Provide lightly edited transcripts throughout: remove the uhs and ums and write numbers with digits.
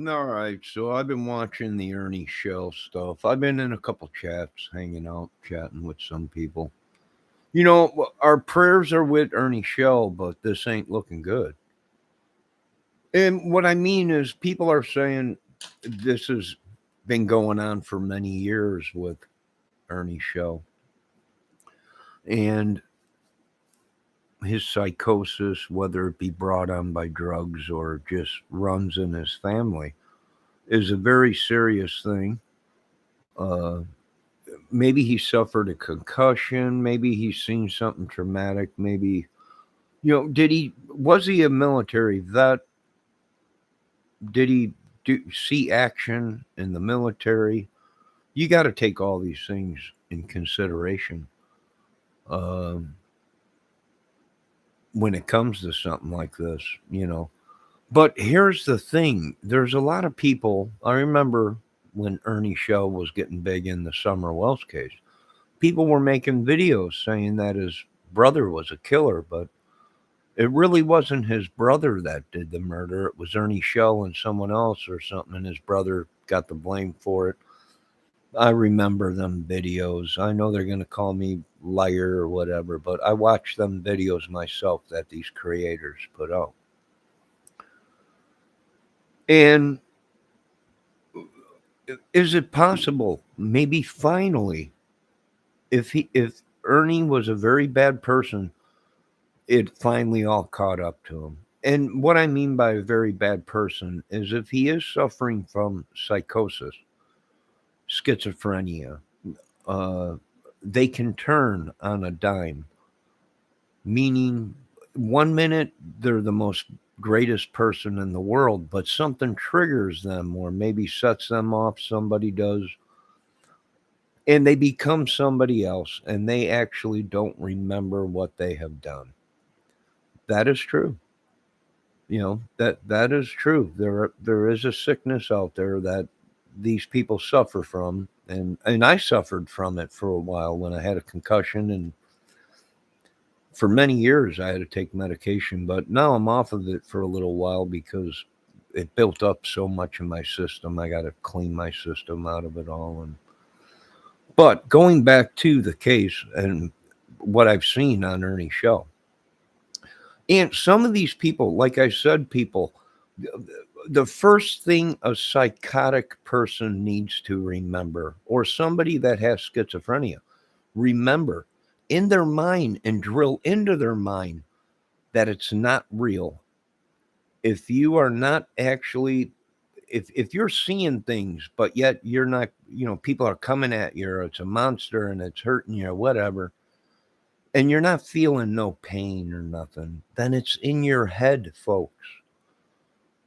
All right, so I've been watching the Ernie Shell stuff. I've been in a couple chats, hanging out, chatting with some people. Our prayers are with Ernie Shell, but this ain't looking good. And what I mean is, people are saying this has been going on for many years with Ernie Shell and his psychosis, whether it be brought on by drugs or just runs in his family, is a very serious thing. Uh, Maybe he suffered a concussion. Maybe he's seen something traumatic. Maybe, was he a military vet? Did he see action in the military? You got to take all these things in consideration um, when it comes to something like this. But here's the thing, there's a lot of people. I remember when Ernie Shell was getting big in the Summer Wells case, people were making videos saying that his brother was a killer, but it really wasn't his brother that did the murder. It was Ernie Shell and someone else or something, and his brother got the blame for it. I remember them videos. I know they're going to call me liar or whatever, but I watched them videos myself that these creators put out. And is it possible, maybe finally, if Ernie was a very bad person, it finally all caught up to him? And what I mean by a very bad person is if he is suffering from psychosis, schizophrenia, uh, they can turn on a dime, meaning 1 minute they're the most greatest person in the world, but something triggers them or maybe sets them off, somebody does, and they become somebody else and they actually don't remember what they have done. That is true. That is true. There is a sickness out there that these people suffer from, and I suffered from it for a while when I had a concussion, and for many years I had to take medication, but now I'm off of it for a little while because it built up so much in my system. I got to clean my system out of it all. And but going back to the case and what I've seen on Ernie's show, and some of these people, like I said, people, the first thing a psychotic person needs to remember, or somebody that has schizophrenia, remember in their mind and drill into their mind that it's not real. If you are not actually, if you're seeing things, but yet you're not, people are coming at you, or it's a monster and it's hurting you or whatever, and you're not feeling no pain or nothing, then it's in your head, folks.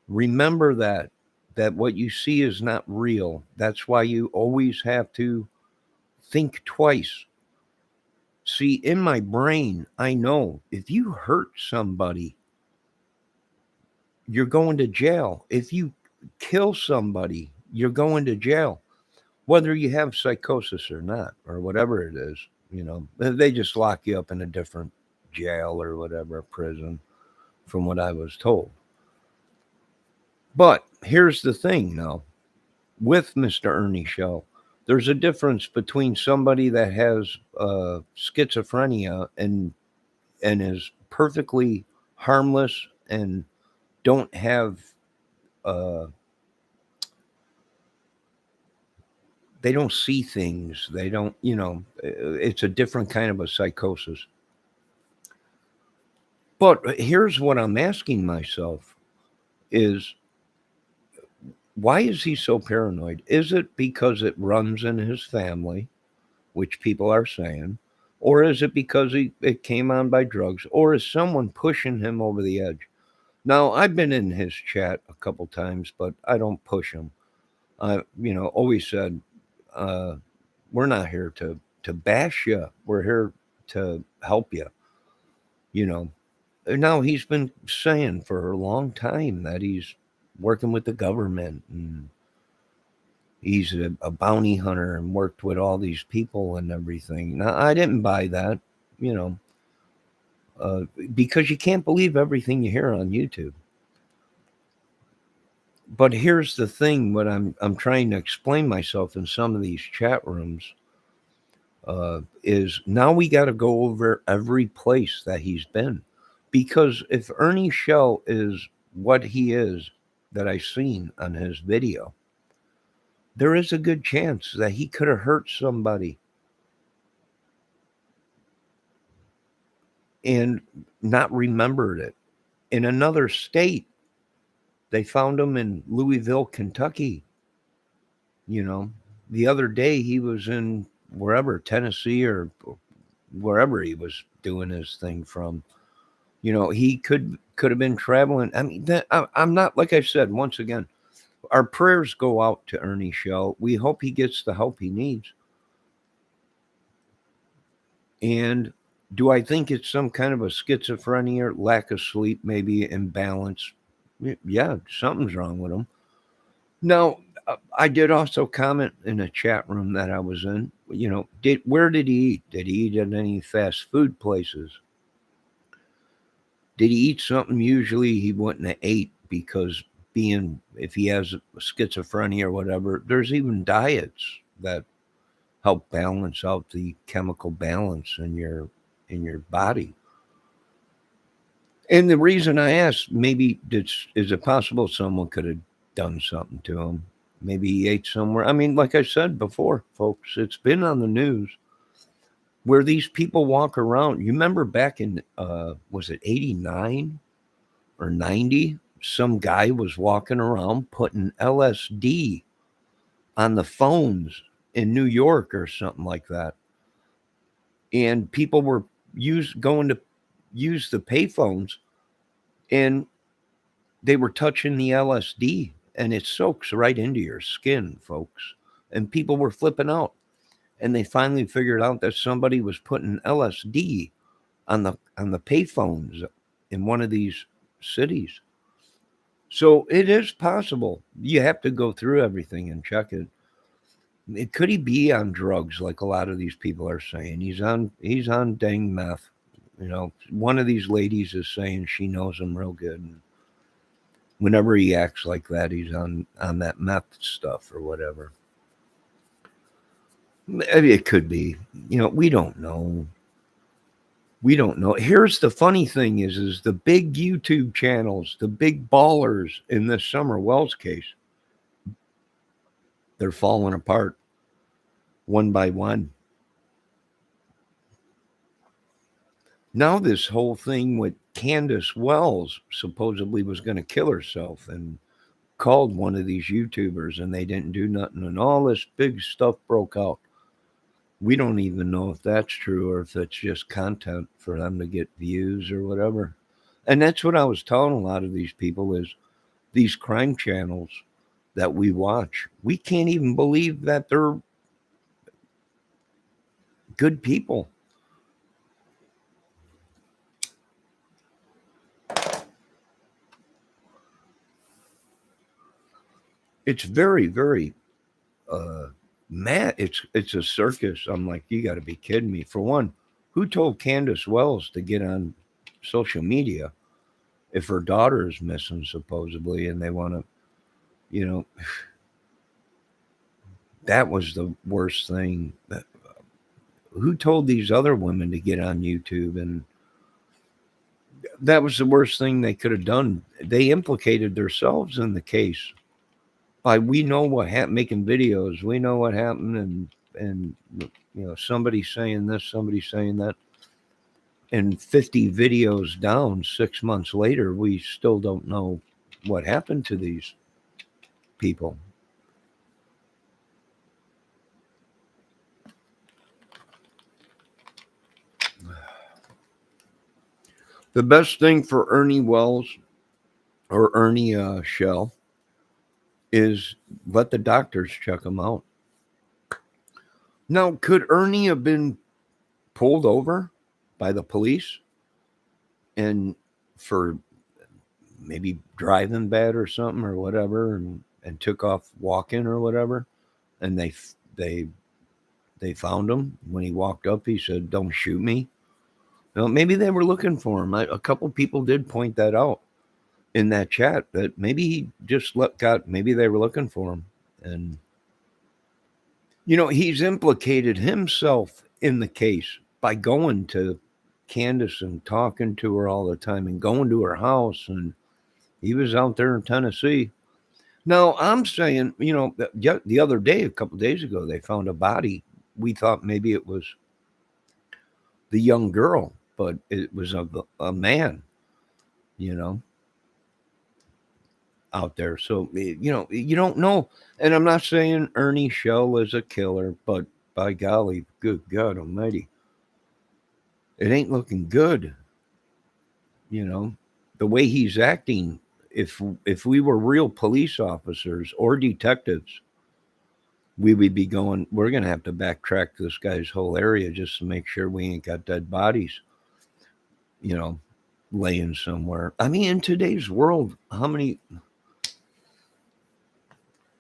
Remember that what you see is not real. That's why you always have to think twice. See, in my brain, I know if you hurt somebody, you're going to jail. If you kill somebody, you're going to jail, whether you have psychosis or not, or whatever it is. They just lock you up in a different jail or whatever, prison, from what I was told. But here's the thing now with Mr. Ernie Shell. There's a difference between somebody that has schizophrenia and is perfectly harmless and don't have uh, they don't see things. They don't, it's a different kind of a psychosis. But here's what I'm asking myself is, why is he so paranoid? Is it because it runs in his family, which people are saying, or is it because it came on by drugs, or is someone pushing him over the edge? Now, I've been in his chat a couple times, but I don't push him. I, always said, uh, we're not here to bash you. We're here to help you. You know. Now he's been saying for a long time that he's working with the government and he's a bounty hunter and worked with all these people and everything. Now I didn't buy that, you know, uh, because you can't believe everything you hear on YouTube. But here's the thing: what I'm trying to explain myself in some of these chat rooms is now we got to go over every place that he's been, because if Ernie Shell is what he is that I seen on his video, there is a good chance that he could have hurt somebody and not remembered it. In another state, they found him in Louisville, Kentucky. You know, the other day he was in wherever, Tennessee or wherever he was doing his thing from. He could have been traveling. I mean, I'm not, like I said once again. Our prayers go out to Ernie Shell. We hope he gets the help he needs. And do I think it's some kind of a schizophrenia, lack of sleep, maybe imbalance? Yeah, something's wrong with him. Now, I did also comment in a chat room that I was in. Where did he eat? Did he eat at any fast food places? Did he eat something usually he wouldn't have ate, because if he has schizophrenia or whatever, there's even diets that help balance out the chemical balance in your body. And the reason I asked, maybe is it possible someone could have done something to him? Maybe he ate somewhere. I mean, like I said before, folks, it's been on the news where these people walk around. You remember back in was it 89 or 90? Some guy was walking around putting LSD on the phones in New York or something like that. And people were going to use the payphones, and they were touching the LSD, and it soaks right into your skin, folks. And people were flipping out. And they finally figured out that somebody was putting LSD on the payphones in one of these cities. So it is possible. You have to go through everything and check it. Could he be on drugs like a lot of these people are saying? He's on dang meth. One of these ladies is saying she knows him real good. And whenever he acts like that, he's on that meth stuff or whatever. Maybe it could be. We don't know. We don't know. Here's the funny thing is the big YouTube channels, the big ballers in this Summer Wells case, they're falling apart one by one. Now this whole thing with Candace Wells supposedly was going to kill herself, and called one of these YouTubers, and they didn't do nothing, and all this big stuff broke out. We don't even know if that's true or if it's just content for them to get views or whatever. And that's what I was telling a lot of these people is these crime channels that we watch, we can't even believe that they're good people. It's very, very mad. It's a circus. I'm like, you got to be kidding me. For one, who told Candace Wells to get on social media if her daughter is missing supposedly, and they want to, you know, that was the worst thing. Who told these other women to get on YouTube? And that was the worst thing they could have done. They implicated themselves in the case by, we know what happened, making videos. We know what happened, and somebody saying this, somebody saying that, and 50 videos down 6 months later, we still don't know what happened to these people. The best thing for Ernie Wells or Ernie Shell is let the doctors check him out. Now, could Ernie have been pulled over by the police and for maybe driving bad or something or whatever, and took off walking or whatever, and they found him when he walked up? He said, "Don't shoot me." Maybe they were looking for him. A couple people did point that out. in that chat that maybe he just maybe they were looking for him. And, he's implicated himself in the case by going to Candace and talking to her all the time and going to her house. And he was out there in Tennessee. Now, I'm saying, the other day, a couple of days ago, they found a body. We thought maybe it was the young girl, but it was a man, you know, out there. So, you don't know. And I'm not saying Ernie Shell is a killer, but by golly, good God almighty, it ain't looking good, you know, the way he's acting. If we were real police officers or detectives, we would be going, we're going to have to backtrack this guy's whole area just to make sure we ain't got dead bodies, you know, laying somewhere. I mean, in today's world, how many,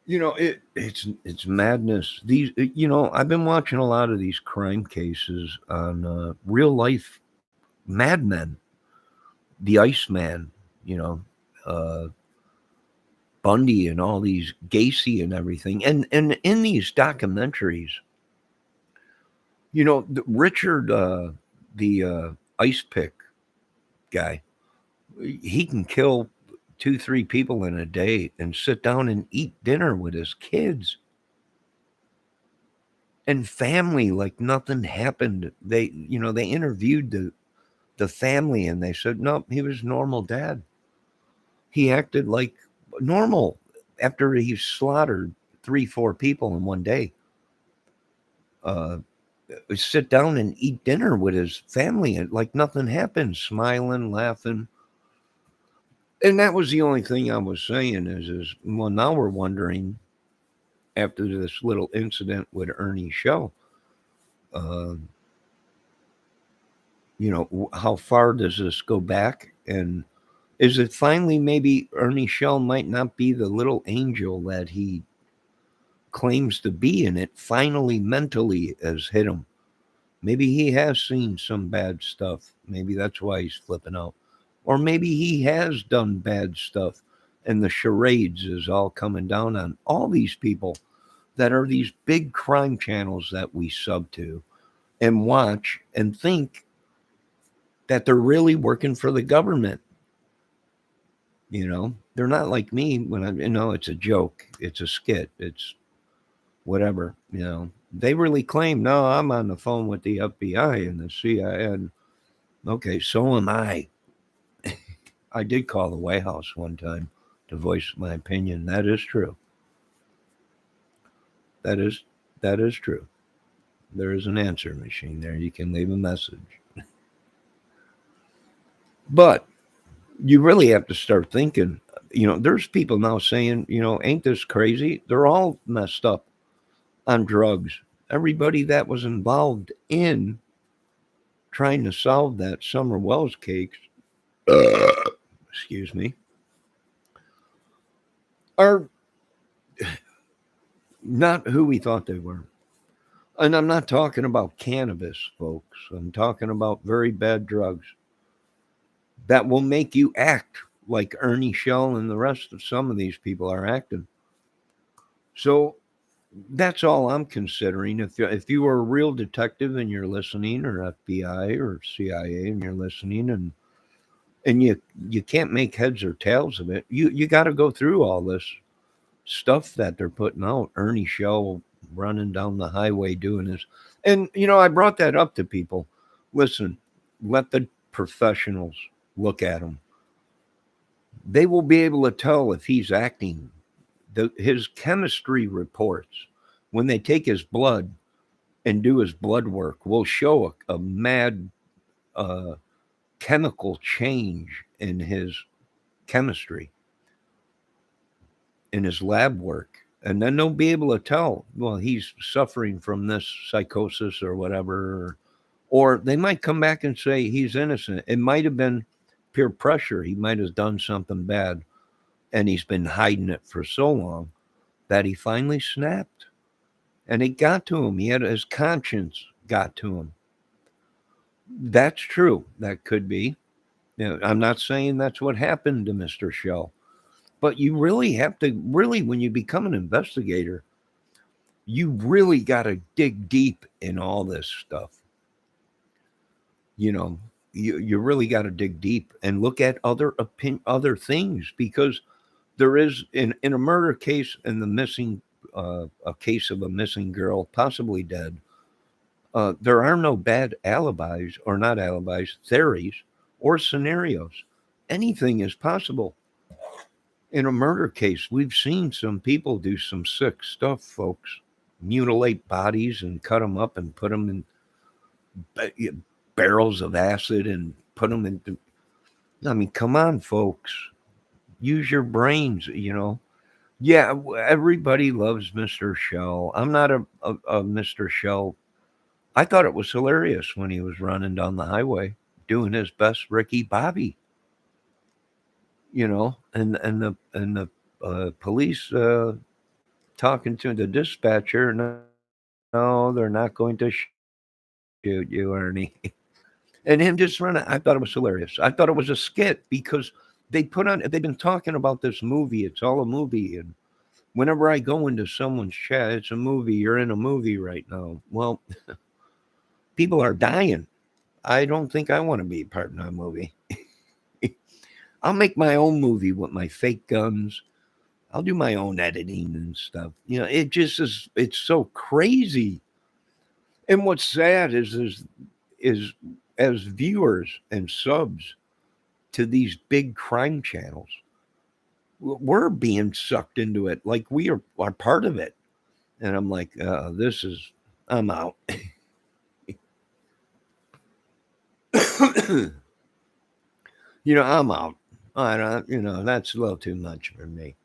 it's madness. I've been watching a lot of these crime cases on real life madmen, the Iceman, you know, uh, Bundy and all these Gacy and everything. And in these documentaries, Richard, the ice pick guy, he can kill 2, 3 people in a day and sit down and eat dinner with his kids and family like nothing happened. They interviewed the family and they said, no, he was a normal dad. He acted like normal after he slaughtered 3, 4 people in one day. Uh, sit down and eat dinner with his family and like nothing happened, smiling, laughing. And that was the only thing I was saying is well, now we're wondering after this little incident with Ernie Shell, uh, how far does this go back? And is it finally maybe Ernie Shell might not be the little angel that he claims to be, and it finally mentally has hit him? Maybe he has seen some bad stuff. Maybe that's why he's flipping out. Or maybe he has done bad stuff and the charades is all coming down on all these people that are these big crime channels that we sub to and watch and think that they're really working for the government. They're not like me when it's a joke, it's a skit, it's whatever. They really claim, no, I'm on the phone with the FBI and the CIA. And okay, so am I. I did call the White House one time to voice my opinion. That is true. That is that is true. There is an answer machine there. You can leave a message. But you really have to start thinking, there's people now saying, ain't this crazy? They're all messed up on drugs. Everybody that was involved in trying to solve that Summer Wells case, excuse me, are not who we thought they were. And I'm not talking about cannabis, folks. I'm talking about very bad drugs that will make you act like Ernie Shell and the rest of some of these people are acting. So that's all I'm considering. If you are a real detective and you're listening, or FBI or CIA and you're listening, and you can't make heads or tails of it, you got to go through all this stuff that they're putting out. Ernie Shell running down the highway doing this. And, I brought that up to people. Listen, let the professionals look at him. They will be able to tell if he's acting. His chemistry reports, when they take his blood and do his blood work, will show a mad uh, chemical change in his chemistry, in his lab work. And then they'll be able to tell, well, he's suffering from this psychosis or whatever. Or they might come back and say he's innocent. It might have been peer pressure. He might have done something bad and he's been hiding it for so long that he finally snapped. And it got to him. His conscience got to him. That's true. That could be. You know, I'm not saying that's what happened to Mr. Shell, but you really have to really when you become an investigator, you really got to dig deep in all this stuff. You know, you really got to dig deep and look at other things because there is in a murder case and the missing a case of a missing girl possibly dead. There are no bad alibis or not alibis, theories or scenarios. Anything is possible. In a murder case, we've seen some people do some sick stuff, folks. Mutilate bodies and cut them up and put them in barrels of acid and put them into. I mean, come on, folks. Use your brains, you know. Yeah, everybody loves Mr. Shell. I'm not a Mr. Shell. I thought it was hilarious when he was running down the highway doing his best Ricky Bobby, you know, and the police talking to the dispatcher. No, they're not going to shoot you, Ernie. And him just running. I thought it was hilarious. I thought it was a skit because they've been talking about this movie. It's all a movie, and whenever I go into someone's chat, it's a movie. You're in a movie right now. Well, people are dying. I don't think I want to be part of that movie. I'll make my own movie with my fake guns. I'll do my own editing and stuff. You know, it just is. It's so crazy. And what's sad is as viewers and subs to these big crime channels, we're being sucked into it like we are part of it. And I'm like, this is, I'm out. You know, I'm out. I don't, you know, that's a little too much for me.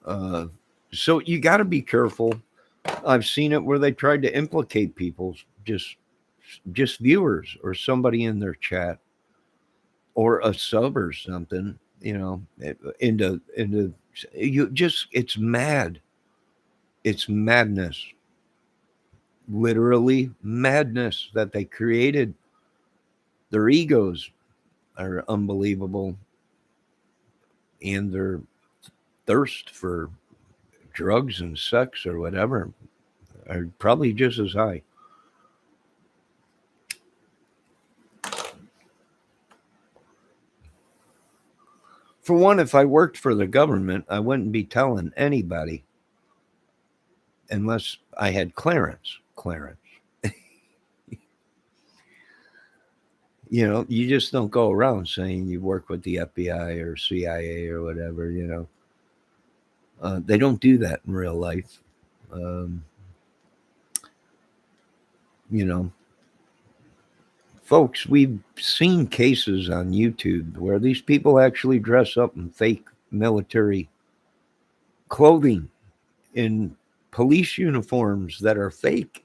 Uh, so you got to be careful. I've seen it where they tried to implicate people, just viewers or somebody in their chat or a sub or something. You know, into you just it's mad. It's madness, literally madness that they created. Their egos are unbelievable, and their thirst for drugs and sex or whatever are probably just as high. For one, if I worked for the government, I wouldn't be telling anybody unless I had clearance. Clearance. You know, you just don't go around saying you work with the FBI or CIA or whatever, you know. They don't do that in real life. Um, you know, folks, we've seen cases on YouTube where these people actually dress up in fake military clothing in police uniforms that are fake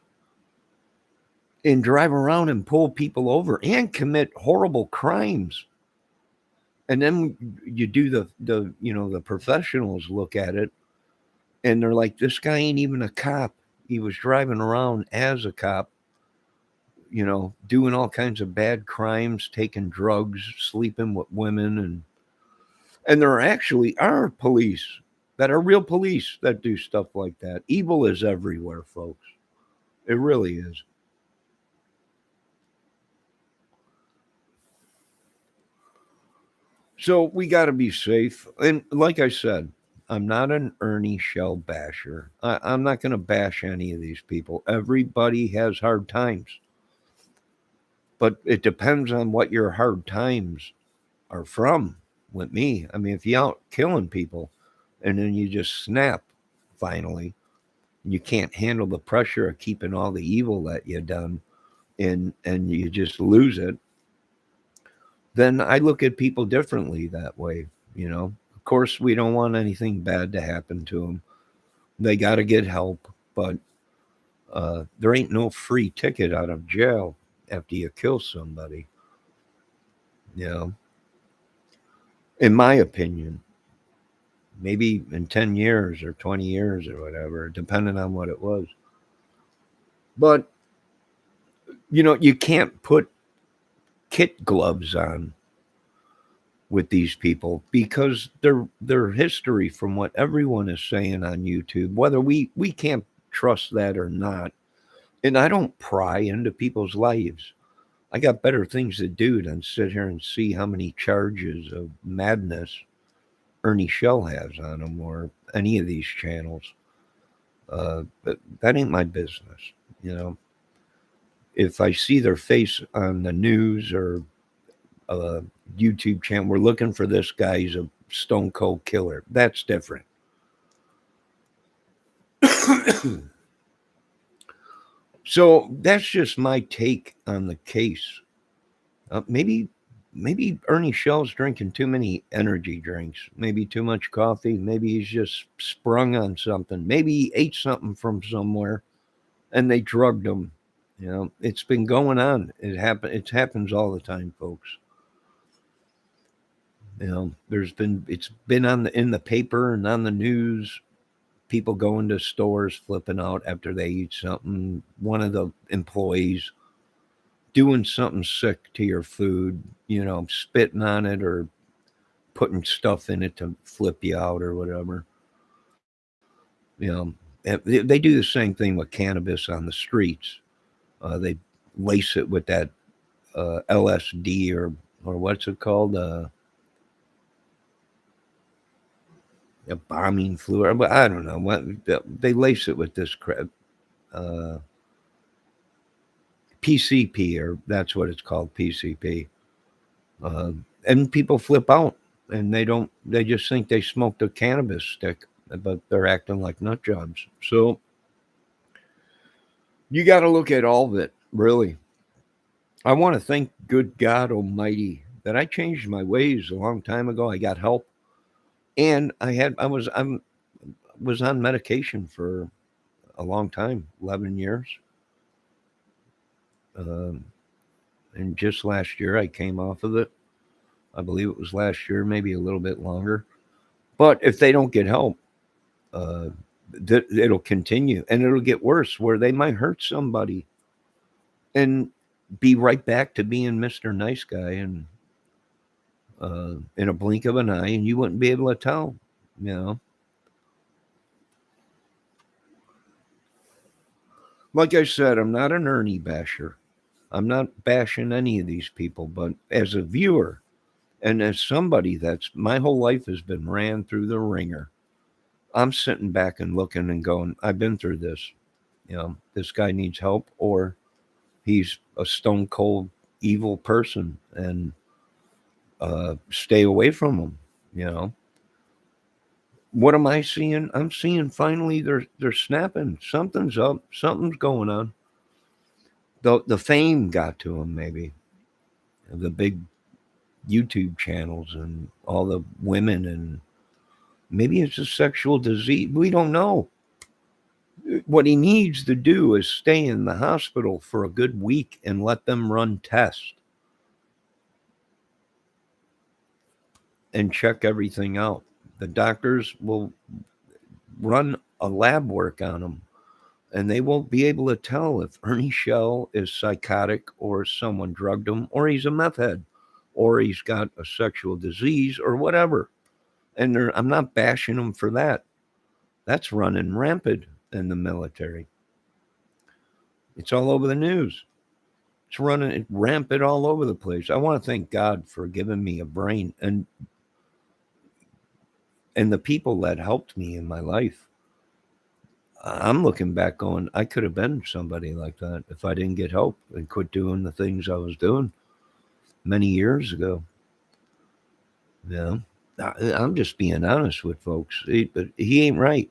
and drive around and pull people over and commit horrible crimes. And then you do the you know the professionals look at it and they're like, this guy ain't even a cop. He was driving around as a cop, you know, doing all kinds of bad crimes, taking drugs, sleeping with women, and there actually are police that are real police that do stuff like that. Evil is everywhere, folks. It really is. So we got to be safe. And like I said, I'm not an Ernie Shell basher. I'm not going to bash any of these people. Everybody has hard times, but it depends on what your hard times are from. With me, I mean, if you out killing people, and then you just snap, finally, you can't handle the pressure of keeping all the evil that you done, and you just lose it. Then I look at people differently that way. You know, of course, we don't want anything bad to happen to them. They got to get help, but there ain't no free ticket out of jail after you kill somebody. You know, in my opinion, maybe in 10 years or 20 years or whatever, depending on what it was. But, you know, you can't put kit gloves on with these people because their history, from what everyone is saying on YouTube, whether we can't trust that or not, and I don't pry into people's lives. I got better things to do than sit here and see how many charges of madness Ernie Shell has on him or any of these channels. But that ain't my business, you know. If I see their face on the news or a YouTube channel, we're looking for this guy. He's a stone cold killer. That's different. So that's just my take on the case. Maybe Ernie Shell's drinking too many energy drinks. Maybe too much coffee. Maybe he's just sprung on something. Maybe he ate something from somewhere and they drugged him. You know, it's been going on. It happens all the time, folks. You know, it's been on in the paper and on the news. People going to stores flipping out after they eat something. One of the employees doing something sick to your food, you know, spitting on it or putting stuff in it to flip you out or whatever. You know, they do the same thing with cannabis on the streets. They lace it with that LSD or what's it called? A bombing fluid. But I don't know what they lace it with this crap. Uh, PCP, or that's what it's called, PCP. And people flip out, and they don't. They just think they smoked a cannabis stick, but they're acting like nut jobs. So you got to look at all of it, really. I want to thank good God Almighty that I changed my ways a long time ago. I got help, and I was on medication for a long time, 11 years. Um, and just last year I came off of it. I believe it was last year, maybe a little bit longer. But if they don't get help, uh, it'll continue and it'll get worse where they might hurt somebody and be right back to being Mr. Nice Guy and in a blink of an eye, and you wouldn't be able to tell, you know. Like I said, I'm not an Ernie basher. I'm not bashing any of these people, but as a viewer and as somebody that's my whole life has been ran through the ringer, I'm sitting back and looking and going, I've been through this. You know, this guy needs help, or he's a stone cold evil person, and stay away from him. You know, what am I seeing? I'm seeing finally they're snapping. Something's up. Something's going on. The fame got to him, maybe the big YouTube channels and all the women, and maybe it's a sexual disease. We don't know. What he needs to do is stay in the hospital for a good week and let them run tests and check everything out. The doctors will run a lab work on him, and they won't be able to tell if Ernie Shell is psychotic or someone drugged him or he's a meth head or he's got a sexual disease or whatever. And I'm not bashing him for that. That's running rampant in the military. It's all over the news. It's running rampant all over the place. I want to thank God for giving me a brain and the people that helped me in my life. I'm looking back going, I could have been somebody like that if I didn't get help and quit doing the things I was doing many years ago. Yeah. I'm just being honest with folks. But he ain't right.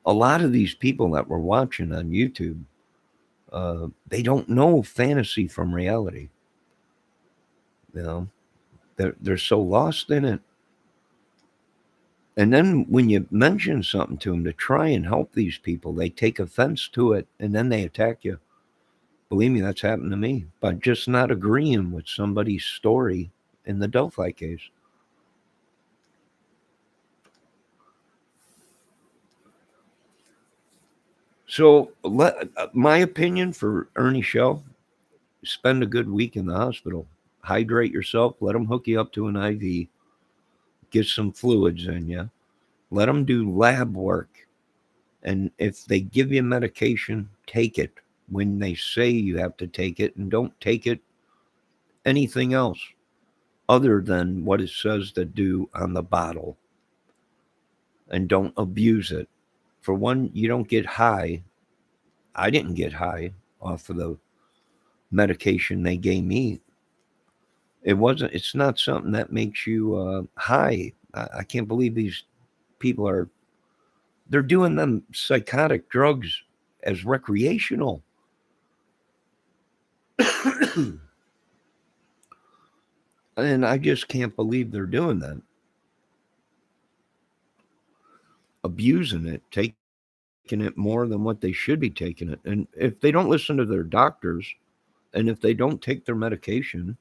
A lot of these people that we're watching on YouTube, they don't know fantasy from reality. You know, they're so lost in it. And then when you mention something to them to try and help these people, they take offense to it and then they attack you. Believe me, that's happened to me by just not agreeing with somebody's story in the Delphi case. So, my opinion for Ernie Shell: spend a good week in the hospital. hydrate yourself, let them hook you up to an IV, get some fluids in you, let them do lab work. And if they give you medication, take it when they say you have to take it, and don't take it anything else other than what it says to do on the bottle, and don't abuse it. For one, you don't get high. I didn't get high off of the medication they gave me. It's not something that makes you high. I can't believe these people they're doing them psychotic drugs as recreational. And I just can't believe they're doing that. Abusing it, taking it more than what they should be taking it. And if they don't listen to their doctors, and if they don't take their medication,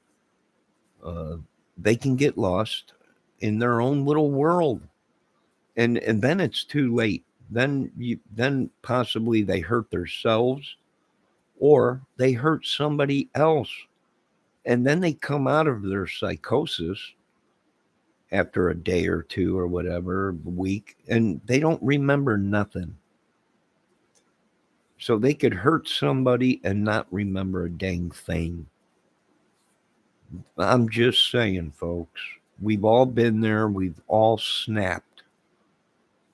uh, they can get lost in their own little world. And then it's too late. Then possibly they hurt themselves, or they hurt somebody else. And then they come out of their psychosis after a day or two or whatever, a week, and they don't remember nothing. So they could hurt somebody and not remember a dang thing. I'm just saying, folks. We've all been there. We've all snapped.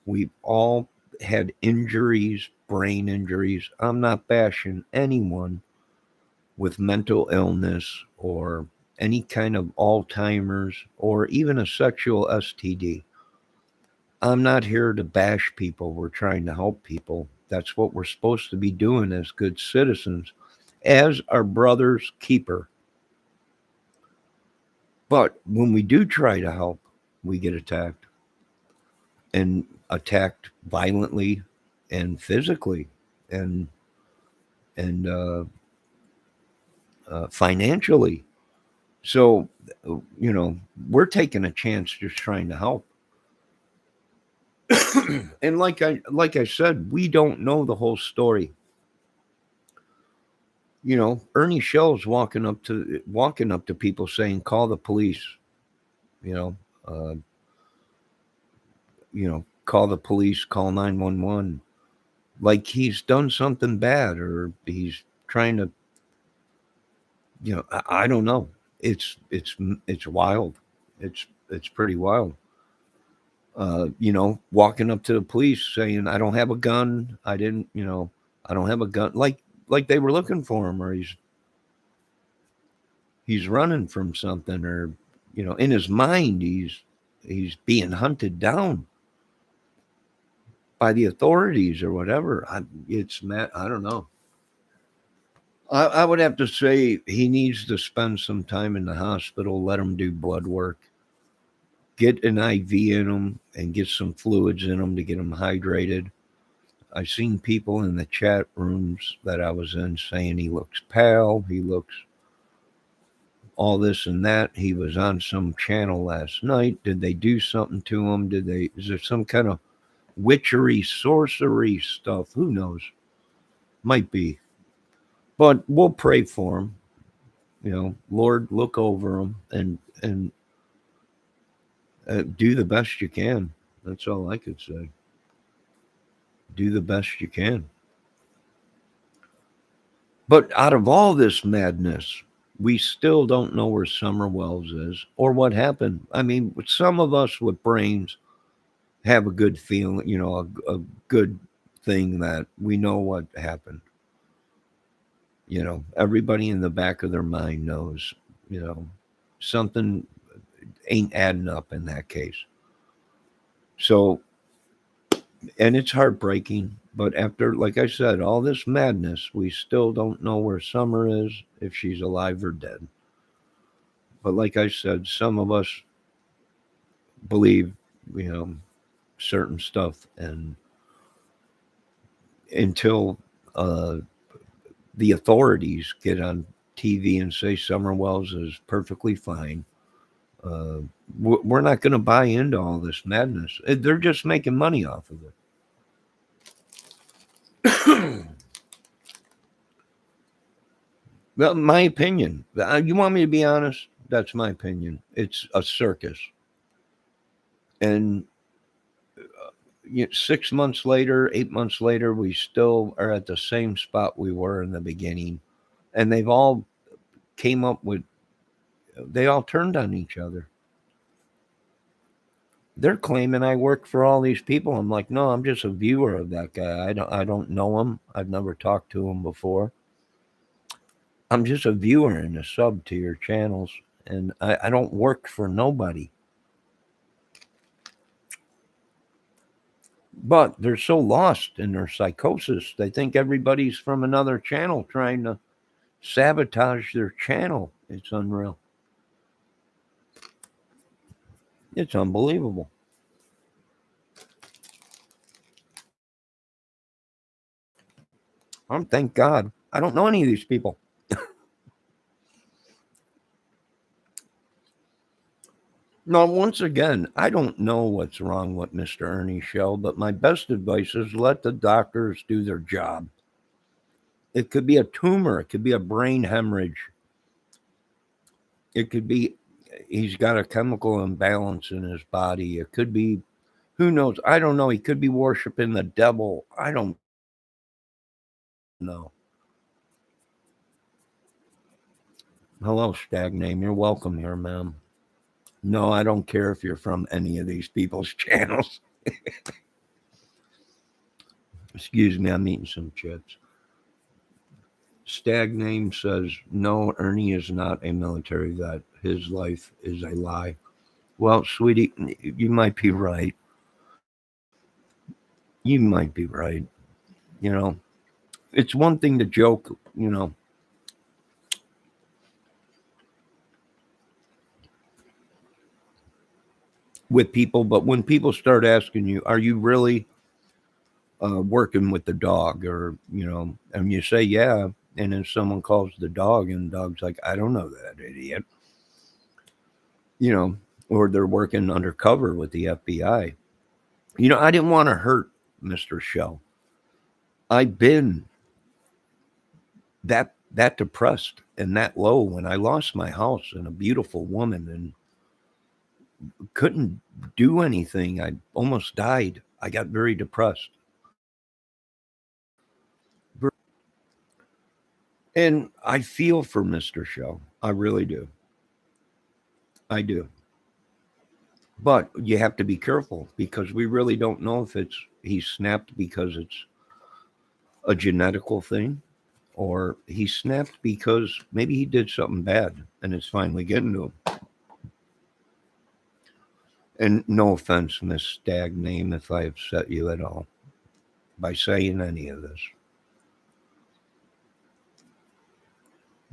We've all had injuries, brain injuries. I'm not bashing anyone with mental illness or any kind of Alzheimer's or even a sexual STD. I'm not here to bash people. We're trying to help people. That's what we're supposed to be doing as good citizens, as our brother's keeper. But when we do try to help, we get attacked, and attacked violently and physically, and and financially. So, we're taking a chance just trying to help. And like I said, we don't know the whole story. Ernie Shell's walking up to people saying, "Call the police." You know, uh, call the police, call 911. Like he's done something bad, or he's trying to. I don't know. It's wild. It's pretty wild. Walking up to the police saying, "I don't have a gun. I didn't. I don't have a gun." Like they were looking for him, or he's running from something, or in his mind he's being hunted down by the authorities or whatever. It's Matt. I don't know. I would have to say he needs to spend some time in the hospital. Let him do blood work. Get an IV in him and get some fluids in him to get him hydrated. I've seen people in the chat rooms that I was in saying he looks pale. He looks all this and that. He was on some channel last night. Did they do something to him? Is there some kind of witchery, sorcery stuff? Who knows? Might be. But we'll pray for him. Lord, look over him and do the best you can. That's all I could say. Do the best you can. But out of all this madness, we still don't know where Summer Wells is or what happened. I mean, some of us with brains have a good feeling, a good thing that we know what happened. Everybody in the back of their mind knows, something ain't adding up in that case. So, and it's heartbreaking. But after, like I said, all this madness, we still don't know where Summer is, if she's alive or dead. But like I said, some of us believe, you know, certain stuff, and until uh, the authorities get on TV and say Summer Wells is perfectly fine, uh, we're not going to buy into all this madness. They're just making money off of it. Well, my opinion. You want me to be honest? That's my opinion. It's a circus. And 6 months later, 8 months later, we still are at the same spot we were in the beginning. And they've all came up with, they all turned on each other. They're claiming I work for all these people. I'm like, no, I'm just a viewer of that guy. I don't know him. I've never talked to him before. I'm just a viewer and a sub to your channels. And I don't work for nobody. But they're so lost in their psychosis. They think everybody's from another channel trying to sabotage their channel. It's unreal. It's unbelievable. Thank God. I don't know any of these people. Now, once again, I don't know what's wrong with Mr. Ernie's show, but my best advice is let the doctors do their job. It could be a tumor, it could be a brain hemorrhage, it could be he's got a chemical imbalance in his body, it could be who knows? I don't know. He could be worshiping the devil. I don't know. Hello, Stag Name. You're welcome here, ma'am. No, I don't care if you're from any of these people's channels. Excuse me, I'm eating some chips. Stag Name says, no, Ernie is not a military vet. His life is a lie. Well, sweetie, you might be right. You might be right. You know, it's one thing to joke, with people, but when people start asking you, are you really working with the dog? Or, and you say, yeah. And then someone calls the dog, and the dog's like, I don't know that idiot. You know, or they're working undercover with the FBI. I didn't want to hurt Mr. Shell. I've been that depressed and that low when I lost my house and a beautiful woman and couldn't do anything. I almost died. I got very depressed. And I feel for Mr. Shell. I really do. I do. But you have to be careful because we really don't know if he snapped because it's a genetical thing, or he snapped because maybe he did something bad and it's finally getting to him. And no offense, Miss Stag Name, if I upset you at all by saying any of this.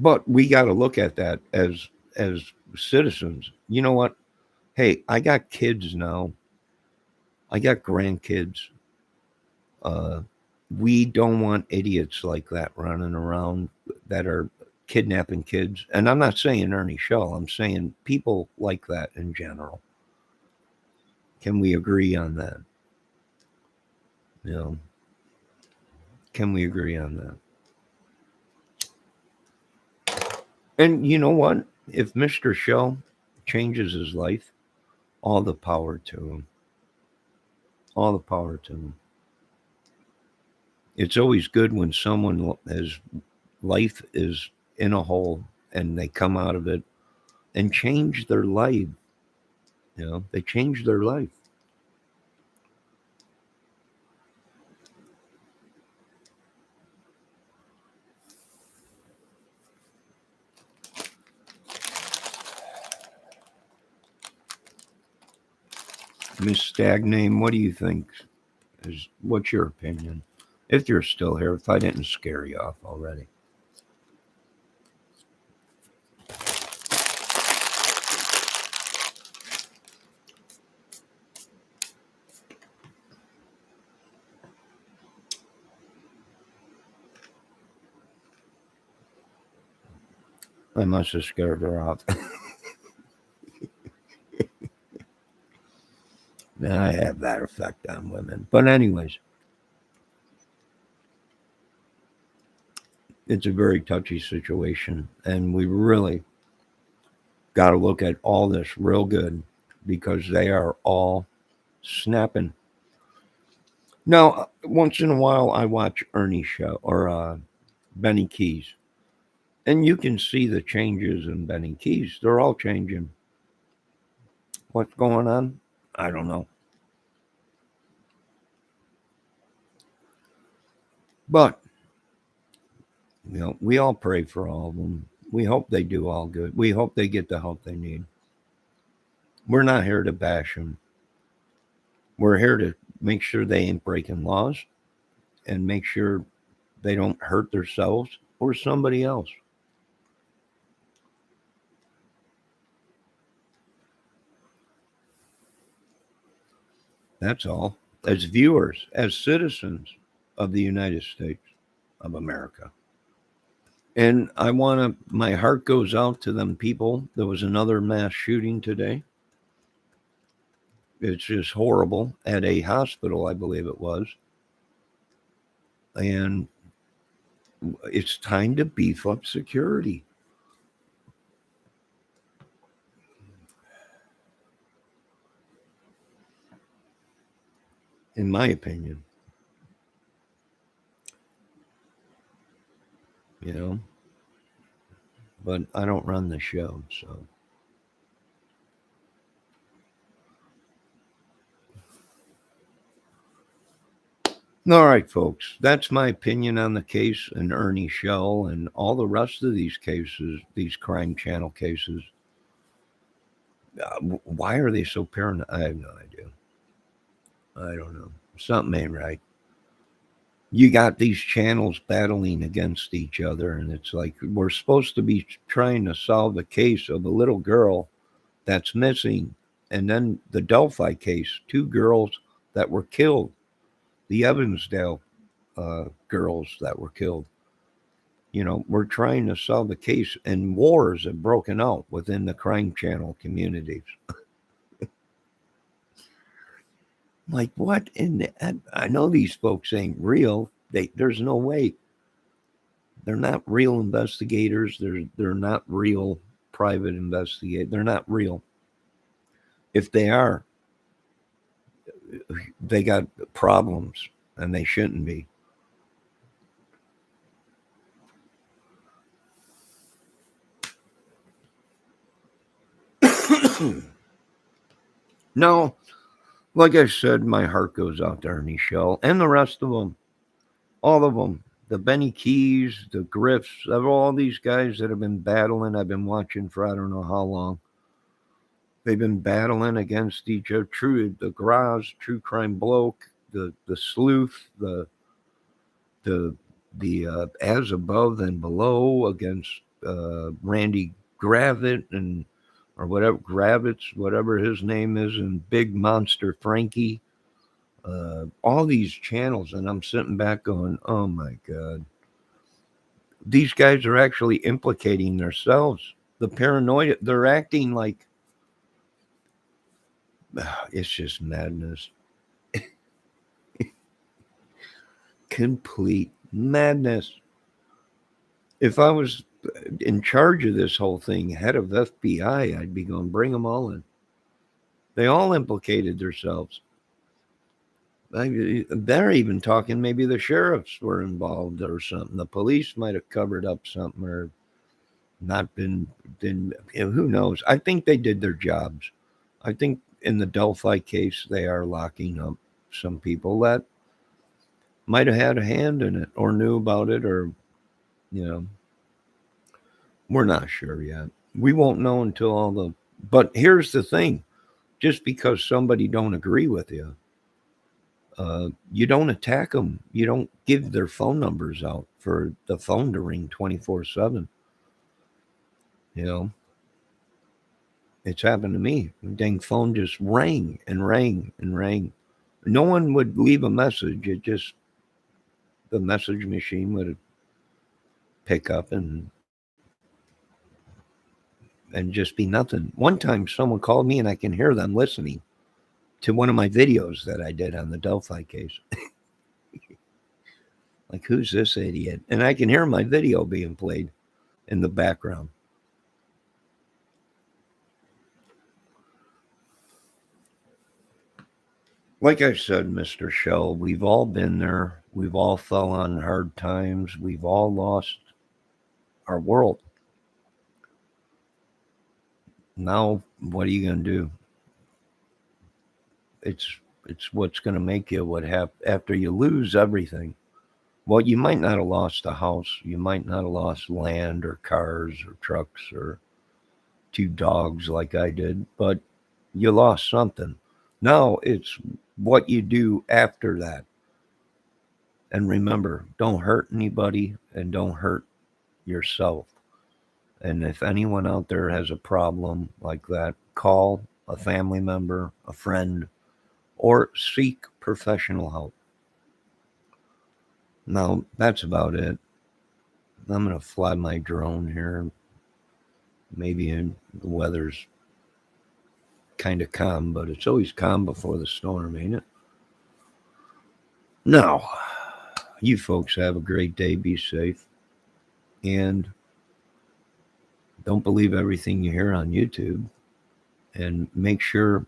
But we got to look at that as citizens. You know what? Hey, I got kids now. I got grandkids. Uh, we don't want idiots like that running around that are kidnapping kids. And I'm not saying Ernie Shell. I'm saying people like that in general. Can we agree on that? You know, can we agree on that? And you know what? If Mr. Shell changes his life, all the power to him. All the power to him. It's always good when someone has life is in a hole and they come out of it and change their life. They change their life. Miss Stagname, what do you think? What's your opinion? If you're still here, if I didn't scare you off already. I must have scared her off. I have that effect on women. But anyways, it's a very touchy situation, and we really Got to look at all this real good because they are all snapping. Now, once in a while, I watch Ernie show or Benny Keys, and you can see the changes in Benny Keys. They're all changing. What's going on? I don't know. But, we all pray for all of them. We hope they do all good. We hope they get the help they need. We're not here to bash them. We're here to make sure they ain't breaking laws and make sure they don't hurt themselves or somebody else. That's all. As viewers, as citizens of the United States of America. And my heart goes out to them people. There was another mass shooting today. It's just horrible at a hospital, I believe it was. And it's time to beef up security, in my opinion. You know, but I don't run the show, so. All right, folks. That's my opinion on the case and Ernie Shell and all the rest of these cases, these crime channel cases. Why are they so paranoid? I have no idea. I don't know. Something ain't right. You got these channels battling against each other, and it's like we're supposed to be trying to solve the case of a little girl that's missing, and then the Delphi case, two girls that were killed, the Evansdale girls that were killed. We're trying to solve the case, and wars have broken out within the crime channel communities. Like, what in I know these folks ain't real. There's no way. They're not real investigators. They're not real private investigators. They're not real. If they are, they got problems, and they shouldn't be. No, like I said, my heart goes out to Ernie Shell and the rest of them, all of them. The Benny Keys, the Griffs, of all these guys that have been battling. I've been watching for I don't know how long. They've been battling against each other. The Graz, True Crime Bloke, the Sleuth, the As Above and Below against Randy Gravett and or whatever Gravitz, whatever his name is, and Big Monster Frankie. All these channels, and I'm sitting back going, "Oh my god, these guys are actually implicating themselves." The paranoia, they're acting like it's just madness, complete madness. If I was in charge of this whole thing, head of FBI, I'd be going, bring them all in. They all implicated themselves. They're even talking maybe the sheriffs were involved or something. The police might have covered up something or not been, who knows? I think they did their jobs. I think in the Delphi case, they are locking up some people that might have had a hand in it or knew about it or, you know, we're not sure yet. We won't know until but here's the thing. Just because somebody don't agree with you, you don't attack them. You don't give their phone numbers out for the phone to ring 24/7. You know, it's happened to me. The dang phone just rang and rang and rang. No one would leave a message. It just the message machine would pick up and just be nothing. One time, someone called me, and I can hear them listening to one of my videos that I did on the Delphi case. Like, who's this idiot? And I can hear my video being played in the background. Like I said, Mr. Shell, we've all been there. We've all fell on hard times. We've all lost our world. Now, what are you going to do? It's it's what's going to make you what after you lose everything. Well, you might not have lost a house. You might not have lost land or cars or trucks or two dogs like I did, but you lost something. Now it's what you do after that. And remember, don't hurt anybody and don't hurt yourself. And if anyone out there has a problem like that, call a family member, a friend, or seek professional help. Now, that's about it. I'm going to fly my drone here. Maybe the weather's kind of calm, but it's always calm before the storm, ain't it? Now, you folks have a great day. Be safe. And don't believe everything you hear on YouTube. And make sure,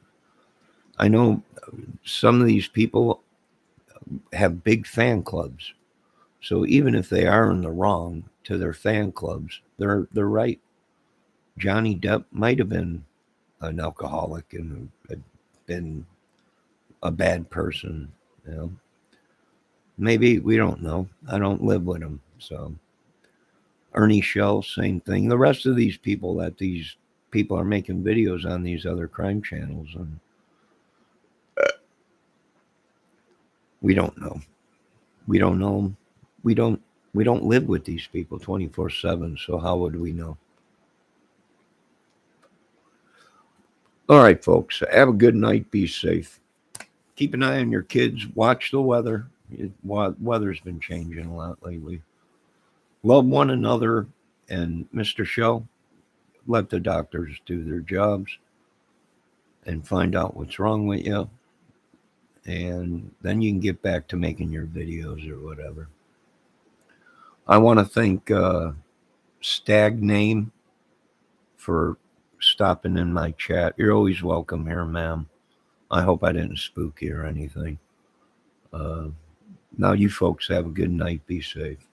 I know some of these people have big fan clubs. So even if they are in the wrong to their fan clubs, they're right. Johnny Depp might have been an alcoholic and had been a bad person. You know, maybe we don't know. I don't live with him, so Ernie Shell, same thing. The rest of these people that these people are making videos on these other crime channels, and we don't know. We don't know. We don't. We don't live with these people 24/7. So how would we know? All right, folks. Have a good night. Be safe. Keep an eye on your kids. Watch the weather. Weather's been changing a lot lately. Love one another. And Mr. Shell, let the doctors do their jobs and find out what's wrong with you. And then you can get back to making your videos or whatever. I want to thank Stag Name for stopping in my chat. You're always welcome here, ma'am. I hope I didn't spook you or anything. Uh, now, you folks have a good night. Be safe.